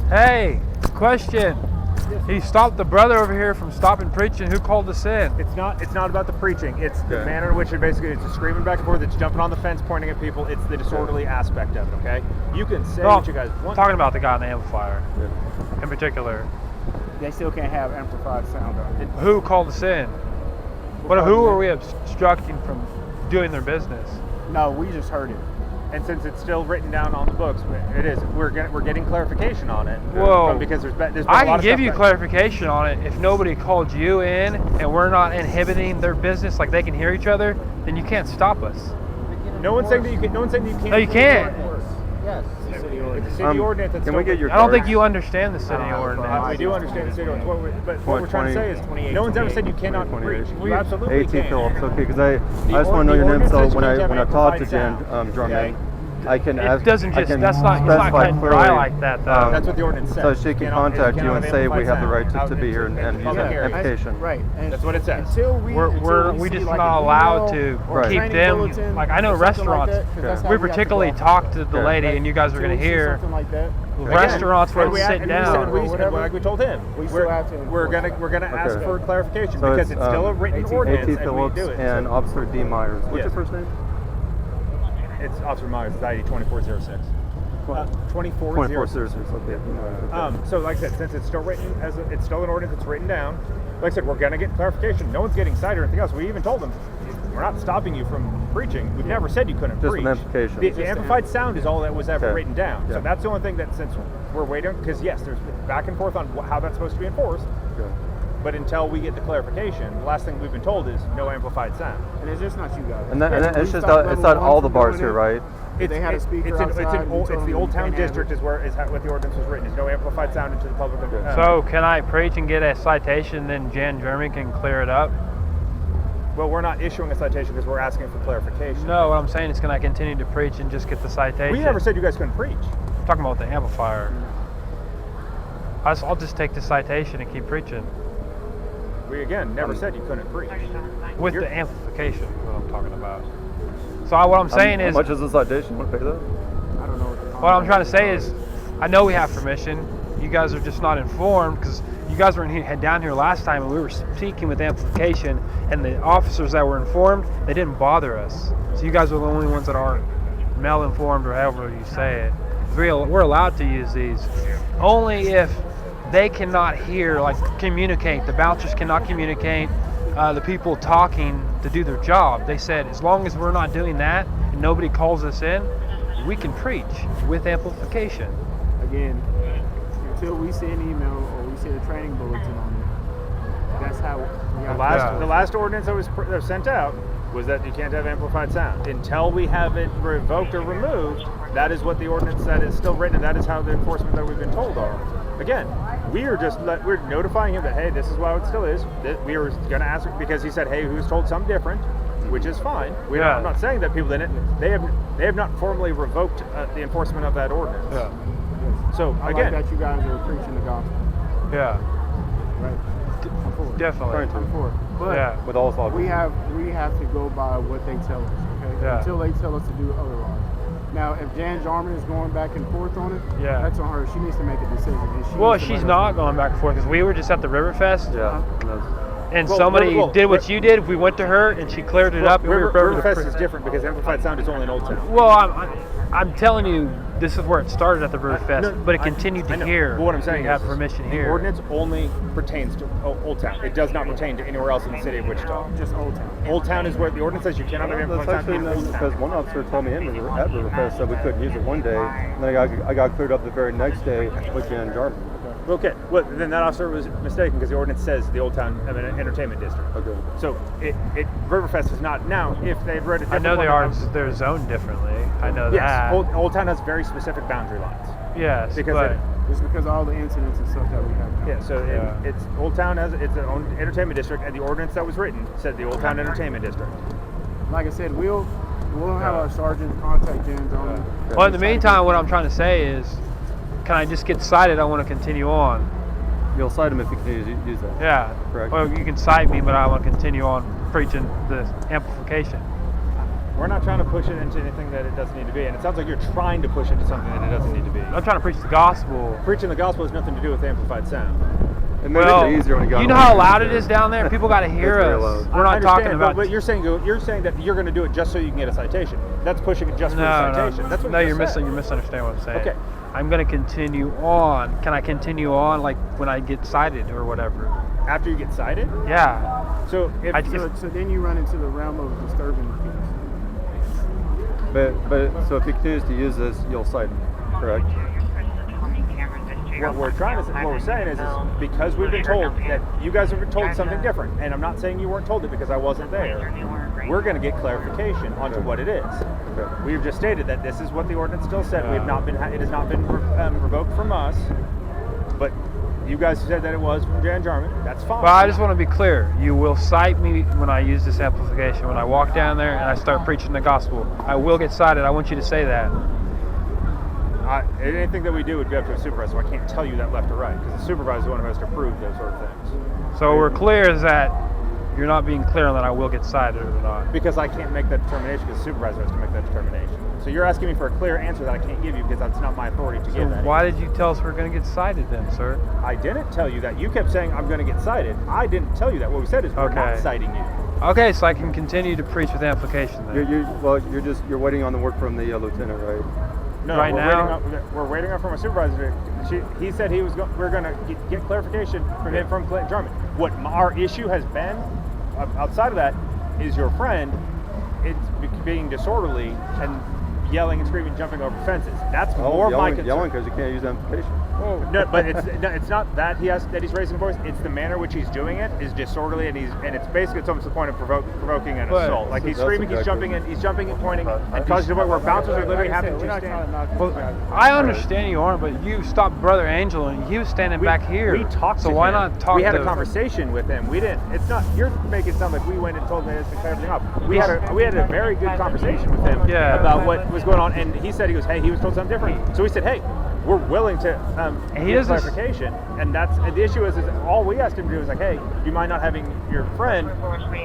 Hey, question. He stopped the brother over here from stopping preaching. Who called us in? It's not about the preaching. It's the manner in which it's screaming back and forth. It's jumping on the fence, pointing at people. It's the disorderly aspect of it. Okay, you can say what you guys want. Talking about the guy on the amplifier, in particular. They still can't have amplified sound on it. Who called us in? Who are we obstructing from doing their business? No, we just heard it. And since it's still written down on the books, it is. We're getting clarification on it. Whoa! Because there's been I can give you clarification on it. If nobody called you in and we're not inhibiting their business, like they can hear each other, then you can't stop us. No one's saying that you can. No one's saying that you can't. No, you can't. Yes. It's a city ordinance. That's Can we get your? I don't think you understand the city ordinance. We do understand the city ordinance, but what we're trying to say is, no one's ever said you cannot preach. You absolutely 18 can. Phillips, okay, because I just want to know your name, so when I talk to Jen Drummond, I can ask. It doesn't just. I can That's not. It's not specify cut and clearly, dry like that, though. That's what the ordinance says. So she can contact you and say we have the right to be here and use an application. Right. And that's what it says. Until we just not allowed to keep them. Like I know restaurants. We particularly talked to the lady, and you guys are going to hear. Restaurants where it's sitting down. Like we told him, we're gonna ask for clarification So because it's still a written ordinance, A.T. and we Phillips do it. and Officer D. Myers. What's your first name? It's Officer Myers. It's ID 2406. 2406. Okay. So like I said, since it's still written it's still an ordinance. It's written down. Like I said, we're gonna get clarification. No one's getting cited or anything else. We even told them we're not stopping you from preaching. We've never said you couldn't Just preach. an amplification. The amplified sound is all that was ever Okay. written down. Yeah. So that's the only thing that since we're waiting, because yes, there's back and forth on how that's supposed to be enforced. Okay. But until we get the clarification, the last thing we've been told is no amplified sound. And it's just not you guys. And it's just it's not all the bars here, right? They had a speaker It's the Old Town District is what the ordinance was written. Is no amplified sound into the public. So can I preach and get a citation, then Jan German can clear it up? Well, we're not issuing a citation because we're asking for clarification. No, what I'm saying is can I continue to preach and just get the citation? We never said you guys couldn't preach. I'm talking about the amplifier. I'll just take the citation and keep preaching. We again never said you couldn't preach. With the amplification is what I'm talking about. So what I'm saying is... How much is the citation? You want to pay that? I don't know what I'm trying to say is, I know we have permission. You guys are just not informed because you guys were down here last time and we were speaking with amplification, and the officers that were informed, they didn't bother us. So you guys are the only ones that aren't mal-informed, or however you say it. We're allowed to use these only if they cannot hear, like communicate. The bouncers cannot communicate. The people talking to do their job. They said as long as we're not doing that and nobody calls us in, we can preach with amplification. Again, until we see an email or we see a training bulletin on it, that's how the last ordinance that was sent out was that you can't have amplified sound. Until we have it revoked or removed, that is what the ordinance that is still written, and that is how the enforcement that we've been told are. Again, we're notifying him that, hey, this is what it still is. That we were going to ask because he said, hey, who's told something different, which is fine. I'm not saying that people didn't. They have not formally revoked the enforcement of that ordinance. Yeah. So I again, like that you guys are preaching the gospel. Yeah. Right. Definitely. I'm for it. But yeah. With all thought. we have to go by what they tell us, okay? Yeah. Until they tell us to do otherwise. Now, if Jan Jarman is going back and forth on it, yeah, that's on her. She needs to make a decision. And she's not going back and forth because we were just at the Riverfest. Yeah. And somebody did what you did. We went to her and she cleared it up. And Riverfest is different because amplified sound is only in Old Town. Well, I'm telling you, this is where it started at the Riverfest, but it continued to here. But what I'm saying is, have permission here. The ordinance only pertains to Old Town. It does not pertain to anywhere else in the city of Wichita. Just Old Town. Old Town is where the ordinance says you cannot have amplified sound in Old Town. Because one officer told me at Riverfest that we couldn't use it one day, and then I got cleared up the very next day with Jan Jarman. Okay, well then that officer was mistaken because the ordinance says the Old Town Entertainment District. Okay. So Riverfest is not. Now, if they've read it, I know they're zoned differently. I know that. Yes, Old Town has very specific boundary lines. Yes, because it's because of all the incidents and stuff that we have now. Yeah, so it's Old Town has its own entertainment district, and the ordinance that was written said the Old Town Entertainment District. Like I said, we'll have our sergeant contact Jan Jarman. Well, in the meantime, what I'm trying to say is, can I just get cited? I want to continue on. You'll cite him if you can use that. Yeah. Correct. Well, you can cite me, but I want to continue on preaching the amplification. We're not trying to push it into anything that it doesn't need to be, and it sounds like you're trying to push it into something that it doesn't need to be. I'm trying to preach the gospel. Preaching the gospel has nothing to do with amplified sound. It makes Well, it easier when you got you know all how the loud it things is down there? People got to hear It's very us. loud. We're I not talking understand, about. but you're saying that you're going to do it just so you can get a citation. That's pushing it just for the citation. That's what no, you you're just said. you're misunderstanding what I'm saying. Okay. I'm going to continue on. Can I continue on there when I get cited or whatever? After you get cited? Yeah. So if So then you run into the realm of disturbing the peace. But so if he continues to use this, you'll cite him, correct? what we're saying is because we've been told that you guys have been told something different, and I'm not saying you weren't told it because I wasn't there. We're going to get clarification onto what it is. Okay. We've just stated that this is what the ordinance still said. We have not been. It has not been revoked from us, but you guys said that it was from Jan Jarman. That's fine. But I just want to be clear. You will cite me when I use this amplification. When I walk down there and I start preaching the gospel, I will get cited. I want you to say that. Anything that we do would be up to a supervisor, so I can't tell you that left or right, because the supervisor is the one who has to approve those sort of things. So we're clear is that you're not being clear on that I will get cited or not. Because I can't make that determination, because the supervisor has to make that determination. So you're asking me for a clear answer that I can't give you because that's not my authority to So give that. why did you tell us we're going to get cited then, sir? I didn't tell you that. You kept saying I'm going to get cited. I didn't tell you that. What we said is we're not Okay. citing you. Okay, so I can continue to preach with amplification then. You're waiting on the word from the lieutenant, right? No, Right we're now? we're waiting on from a supervisor. He said we're going to get clarification from him from Clinton Jarman. What our issue has been outside of that is your friend. It's being disorderly and yelling and screaming, jumping over fences. That's more my concern. Yelling because you can't use amplification. No, but it's not that he's raising voice. It's the manner which he's doing it is disorderly, and it's basically it's almost the point of provoking an But- assault. Like he's That's screaming, exactly. he's jumping and pointing, and causing the point where bouncers are literally having We're to not trying to stand. knock this Well, guy. I understand you aren't, but you stopped Brother Angel and he was standing back here. We talked so to why him. not talk We had to a conversation with him. We didn't. It's not. You're making it sound like we went and told him to clear everything up. We had a very good conversation with him Yeah. about what was going on, and he said he was told something different. So we said, hey, we're willing to he get doesn't- clarification, and the issue is all we asked him to do was like, hey, do you mind not having your friend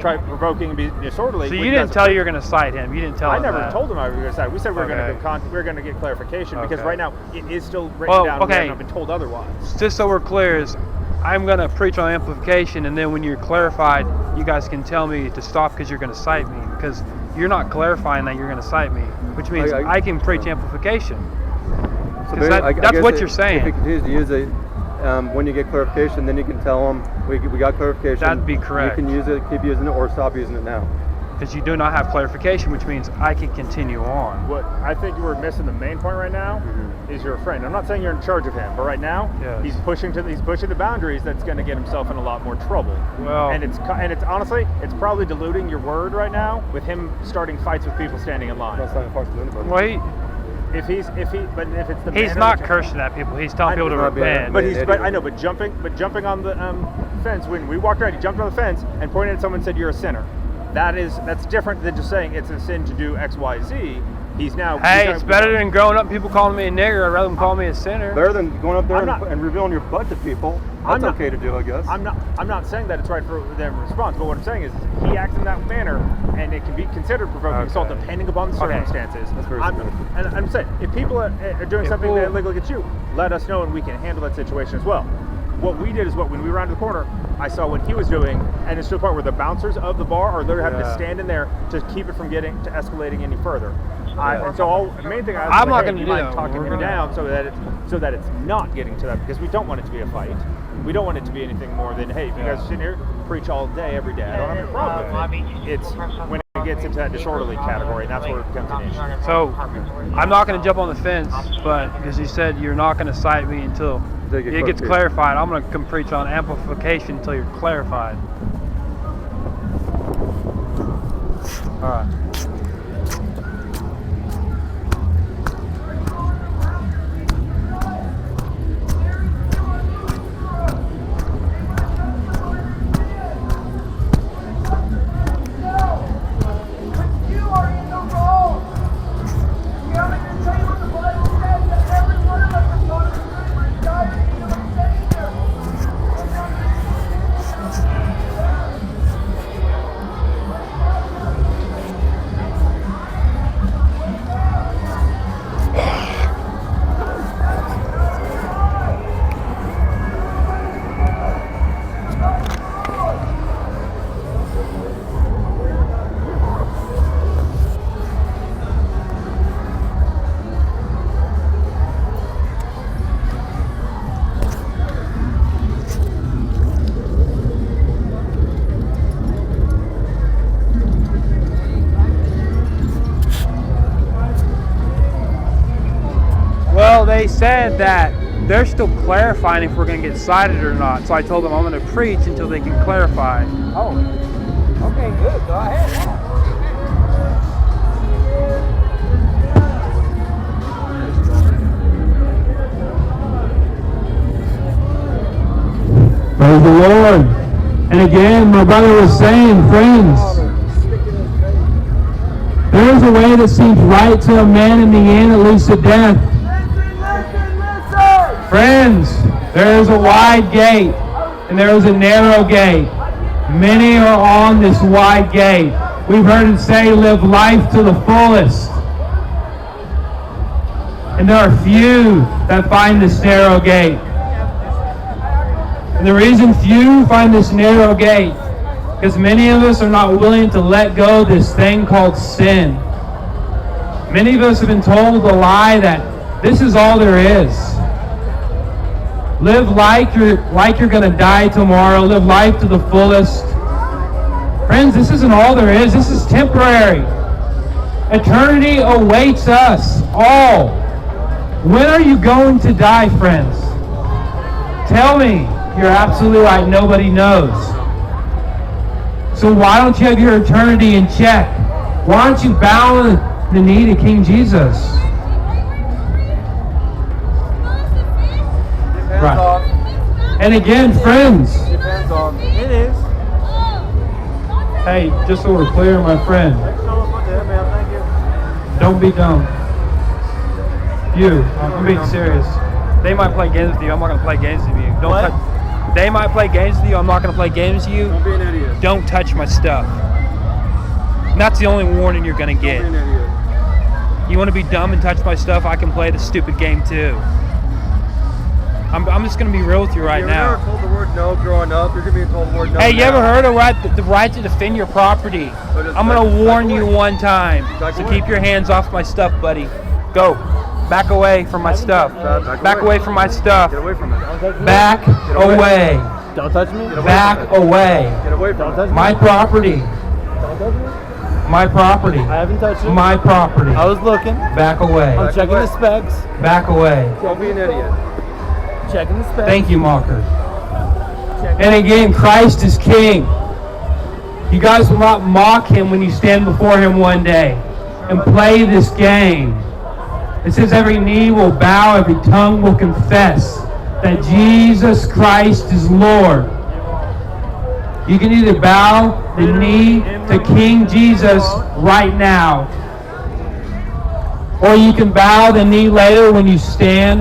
try provoking and be disorderly? So when you guys didn't are- tell you were going to cite him. You didn't tell I him never that. told him I was going to decide. We said we're Okay. going to get clarification because Okay. right now it is still written Well, down. We okay. have not been told otherwise. Just so we're clear, is I'm going to preach on amplification, and then when you're clarified, you guys can tell me to stop because you're going to cite me. Because you're not clarifying that you're going to cite me, which means I can preach amplification. So 'Cause I that's guess what you're saying. If he continues to use it, when you get clarification, then you can tell him we got clarification. That'd be correct. You can use it, keep using it, or stop using it now. Because you do not have clarification, which means I can continue on. What I think you were missing the main point right now is your friend. I'm not saying you're in charge of him, but right now Yes. he's pushing the boundaries. That's going to get himself in a lot more trouble. Well- and it's honestly it's probably diluting your word right now with him starting fights with people standing in line. That's not far to anybody. Well, If it's the he's manner not which- cursing at people. He's telling I- people to Not being- repent. But I know, but jumping on the fence when we walked around, he jumped on the fence and pointed at someone and said, "You're a sinner." That's different than just saying it's a sin to do X, Y, Z. Hey, it's better than growing up people calling me a nigger. I'd rather them call me a sinner. Better than going up there I'm not- and revealing your butt to people. I'm That's not- okay to do, I guess. I'm not saying that it's right for them to respond, but what I'm saying is he acts in that manner, and it can be considered provoking assault Okay. depending upon the Okay. circumstances. That's very I'm, significant. and I'm saying if people are doing something we'll- that illegal against you, let us know and we can handle that situation as well. What we did is when we rounded the corner, I saw what he was doing, and it's to the point where the bouncers of the bar are literally having to Yeah. stand in there to keep it from getting to escalating any further. Yeah. And so the main thing I was I'm like, not hey, gonna you do mind that. talking We're him gonna- down so that it's not getting to that, because we don't want it to be a fight. We don't want it to be anything more than, hey, if you guys are sitting here, preach all day, every day. I don't have a problem with it. It's when it gets into that disorderly category, and that's where it becomes an issue. So I'm not going to jump on the fence, but because you said you're not going to cite me until They get it gets clarification. clarified, I'm going to come preach on amplification until you're clarified. All right. You are in the wrong. We are in the table. The Bible says that every one of us is going to suffer and die in the name of Savior. they said that they're still clarifying if we're going to get cited or not. So I told them I'm going to preach until they can clarify. Oh. Okay, good. Go ahead. Praise the Lord. And again, my brother was saying, friends, there is a way that seems right to a man in the end, it leads to death. Listen. Friends, there is a wide gate and there is a narrow gate. Many are on this wide gate. We've heard it say, live life to the fullest. And there are few that find this narrow gate. And the reason few find this narrow gate, because many of us are not willing to let go of this thing called sin. Many of us have been told the lie that this is all there is. Live like you're going to die tomorrow. Live life to the fullest. Friends, this isn't all there is. This is temporary. Eternity awaits us all. When are you going to die, friends? Tell me. You're absolutely right. Nobody knows. So why don't you have your eternity in check? Why don't you bow the knee to King Jesus? Right. And again, friends. Depends on. It is. Hey, just so we're clear, my friend. Don't be dumb. I'm being serious. They might play games with you. I'm not going to play games with you. Don't touch. They might play games with you. I'm not going to play games with you. Don't be an idiot. Don't touch my stuff. And that's the only warning you're going to get. Don't be an idiot. You want to be dumb and touch my stuff? I can play the stupid game too. I'm just going to be real with you right You now. were never told the word no growing up. You're going to be told the word no. Hey, you now. ever heard of the right to defend your property? just I'm going to back warn you away. one time. Back So away. keep your hands off my stuff, buddy. Go. Back away from my stuff. Back away from my stuff. Get away from it. Back away. Don't touch me. Back away. Get away from it. My property. My property. I haven't touched it. My property. I was looking. Back away. I'm checking the specs. Back away. Don't be an idiot. Checking the specs. Thank you, Mocker. And again, Christ is King. You guys will not mock him when you stand before him one day and play this game. It says every knee will bow, every tongue will confess that Jesus Christ is Lord. You can either bow the knee to King Jesus right now, or you can bow the knee later when you stand